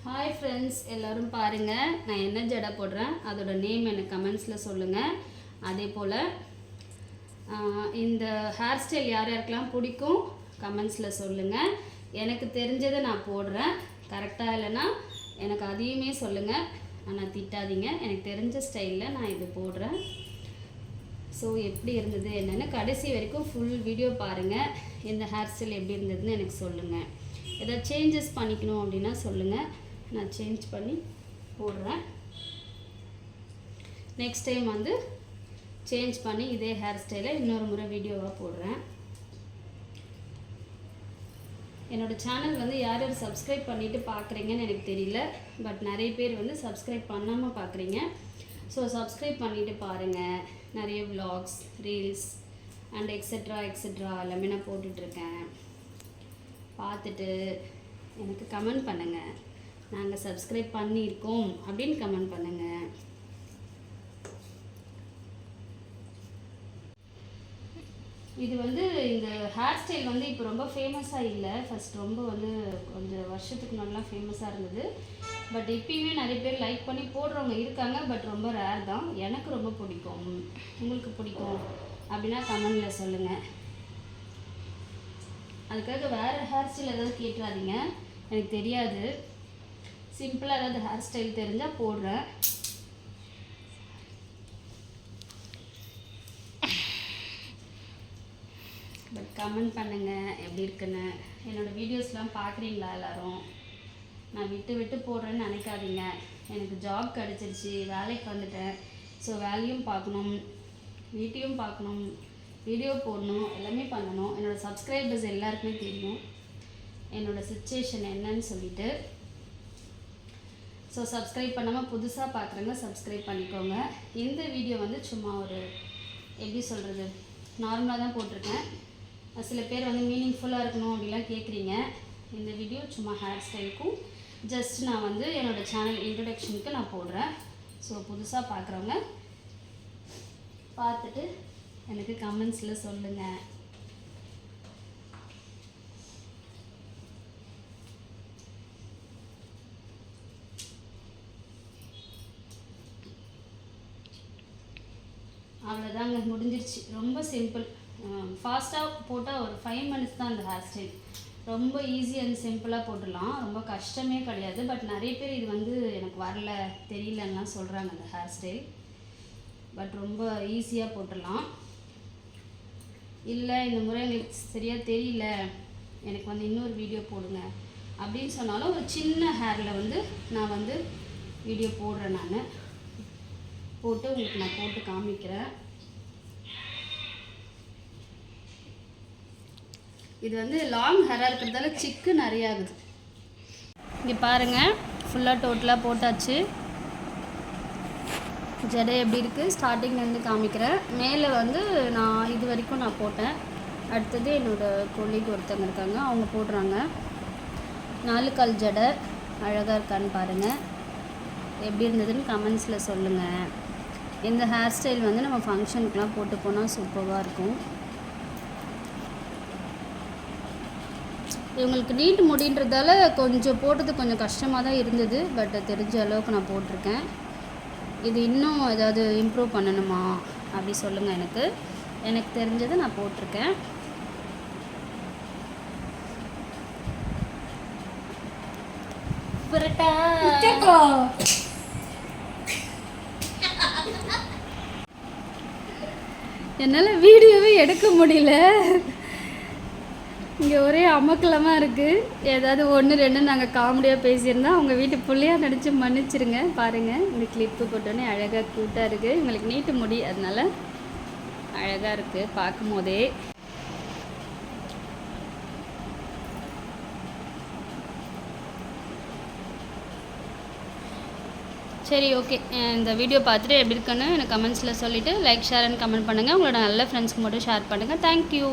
Hi friends, எல்லோரும் பாருங்கள். நான் என்ன ஜடை போடுறேன் அதோட நேம் எனக்கு கமெண்ட்ஸில் சொல்லுங்கள். அதே போல் இந்த ஹேர் ஸ்டைல் யார் யாருக்கெல்லாம் பிடிக்கும் கமெண்ட்ஸில் சொல்லுங்கள். எனக்கு தெரிஞ்சதை நான் போடுறேன். கரெக்டாக இல்லைன்னா எனக்கு அதையுமே சொல்லுங்கள். ஆனால் திட்டாதீங்க. எனக்கு தெரிஞ்ச ஸ்டைலில் நான் இது போடுறேன். ஸோ எப்படி இருந்தது என்னென்னு கடைசி வரைக்கும் ஃபுல் வீடியோ பாருங்கள். இந்த ஹேர் ஸ்டைல் எப்படி இருந்ததுன்னு எனக்கு சொல்லுங்கள். எதாவது சேஞ்சஸ் பண்ணிக்கணும் அப்படின்னா சொல்லுங்கள். நான் சேஞ்ச் பண்ணி போடுறேன். நெக்ஸ்ட் டைம் வந்து சேஞ்ச் பண்ணி இதே ஹேர் ஸ்டைலை இன்னொரு முறை வீடியோவாக போடுறேன். என்னோடய சேனல் வந்து யார் யார் சப்ஸ்கிரைப் பண்ணிவிட்டு பார்க்குறீங்கன்னு எனக்கு தெரியல. பட் நிறைய பேர் வந்து சப்ஸ்கிரைப் பண்ணாமல் பார்க்குறீங்க. ஸோ சப்ஸ்கிரைப் பண்ணிவிட்டு பாருங்கள். நிறைய vlogs, ரீல்ஸ் அண்ட் எக்ஸெட்ரா எல்லாமே நான் போட்டுட்ருக்கேன். பார்த்துட்டு எனக்கு கமெண்ட் பண்ணுங்கள். நாங்கள் சப்ஸ்கிரைப் பண்ணியிருக்கோம் அப்படின்னு கமெண்ட் பண்ணுங்கள். இது வந்து இந்த ஹேர் ஸ்டைல் வந்து இப்போ ரொம்ப ஃபேமஸாக இல்லை. ஃபஸ்ட் ரொம்ப வந்து கொஞ்சம் வருஷத்துக்கு முன்னாடிலாம் ஃபேமஸாக இருந்தது. பட் இப்பயுமே நிறைய பேர் லைக் பண்ணி போடுறவங்க இருக்காங்க. பட் ரொம்ப ரேர் தான். எனக்கு ரொம்ப பிடிக்கும். உங்களுக்கு பிடிக்கும் அப்படின்னா கமெண்டில் சொல்லுங்கள். அதுக்காக வேறு ஹேர் ஸ்டைல் ஏதாவது கேட்டுறாதீங்க. எனக்கு தெரியாது. சிம்பிளாக ஏதாவது ஹேர் ஸ்டைல் தெரிஞ்சால் போடுறேன். பட் கமெண்ட் பண்ணுங்கள் எப்படி இருக்குன்னு. என்னோடய வீடியோஸ்லாம் பார்க்குறீங்களா எல்லோரும்? நான் விட்டு போடுறேன்னு நினைக்காதீங்க. எனக்கு ஜாப் கிடச்சிருச்சு, வேலைக்கு வந்துட்டேன். ஸோ வேலையும் பார்க்கணும், வீட்டையும் பார்க்கணும், வீடியோ போடணும், எல்லாமே பண்ணணும். என்னோடய சப்ஸ்கிரைபர்ஸ் எல்லாருக்குமே தெரியும் என்னோடய சிச்சுவேஷன் என்னன்னு சொல்லிட்டு. ஸோ சப்ஸ்கிரைப் பண்ணாமல் புதுசாக பார்க்குறவங்க சப்ஸ்கிரைப் பண்ணிக்கோங்க. இந்த வீடியோ வந்து சும்மா ஒரு எப்படி சொல்கிறது, நார்மலாக தான் போட்டிருக்கேன். சில பேர் வந்து மீனிங்ஃபுல்லாக இருக்கணும் அப்படிலாம் கேட்குறீங்க. இந்த வீடியோ சும்மா ஹேர் ஸ்டைலுக்கும் ஜஸ்ட் நான் வந்து என்னோடய சேனல் இன்ட்ரடக்ஷனுக்கு நான் போடுறேன். ஸோ புதுசாக பார்க்குறவங்க பார்த்துட்டு எனக்கு கமெண்ட்ஸில் சொல்லுங்கள். அவ்வளோதாங்க, முடிஞ்சிருச்சு. ரொம்ப சிம்பிள். ஃபாஸ்ட்டாக போட்டால் ஒரு 5 minutes தான் அந்த ஹேர் ஸ்டைல். ரொம்ப ஈஸி அண்ட் சிம்பிளாக போட்டுடலாம். ரொம்ப கஷ்டமே கிடையாது. பட் நிறைய பேர் இது வந்து எனக்கு வரல, தெரியலன்னெலாம் சொல்கிறாங்க அந்த ஹேர் ஸ்டைல். பட் ரொம்ப ஈஸியாக போட்டுடலாம். இல்லை இந்த முறை எனக்கு சரியாக தெரியல, எனக்கு வந்து இன்னொரு வீடியோ போடுங்க அப்படின்னு சொன்னாலும் ஒரு சின்ன ஹேரில் வந்து நான் வந்து வீடியோ போடுறேன். நான் போட்டு உங்களுக்கு நான் போட்டு காமிக்கிறேன். இது வந்து லாங் ஹேராக இருக்கிறதால சிக்கு நிறைய ஆகுது. இங்கே பாருங்கள், ஃபுல்லாக டோட்டலாக போட்டாச்சு. ஜடை எப்படி இருக்குது ஸ்டார்டிங்லேருந்து காமிக்கிறேன். மேலே வந்து நான் இது வரைக்கும் நான் போட்டேன். அடுத்தது என்னோடய கொல்லிக்கு ஒருத்தவங்க இருக்காங்க, அவங்க போடுறாங்க. 4 கால் ஜடை அழகாக இருக்கான்னு பாருங்கள். எப்படி இருந்ததுன்னு கமெண்ட்ஸில் சொல்லுங்கள். இந்த ஹேர் ஸ்டைல் வந்து நம்ம ஃபங்க்ஷனுக்குலாம் போட்டு போனால் சூப்பராக இருக்கும். இவங்களுக்கு நீட் முடின்றதால கொஞ்சம் போட்டது கொஞ்சம் கஷ்டமாக தான் இருந்தது. பட் தெரிஞ்ச அளவுக்கு நான் போட்டிருக்கேன். இது இன்னும் ஏதாவது இம்ப்ரூவ் பண்ணணுமா அப்படி சொல்லுங்கள். எனக்கு தெரிஞ்சதை நான் போட்டிருக்கேன். என்னால் வீடியோவே எடுக்க முடியல. இங்கே ஒரே அமக்கலமாக இருக்குது. ஏதாவது 1 2 நாங்கள் காமெடியாக பேசியிருந்தோம். அவங்க வீட்டு பிள்ளையாக நடித்து மன்னிச்சிருங்க. பாருங்கள், இந்த கிளிப்பு போட்டோன்னே அழகாக க்யூட்டாக இருக்குது. உங்களுக்கு நீட்டு முடி, அதனால அழகாக இருக்குது பார்க்கும் போதே. சரி, ஓகே. இந்த வீடியோ பார்த்துட்டு எப்படி இருக்குன்னு எனக்கு கமெண்ட்ஸில் சொல்லிவிட்டு லைக், ஷேர் அண்ட் கமெண்ட் பண்ணுங்கள். உங்களோட நல்ல ஃப்ரெண்ட்ஸ்க்கு மட்டும் ஷேர் பண்ணுங்கள். தேங்க்யூ.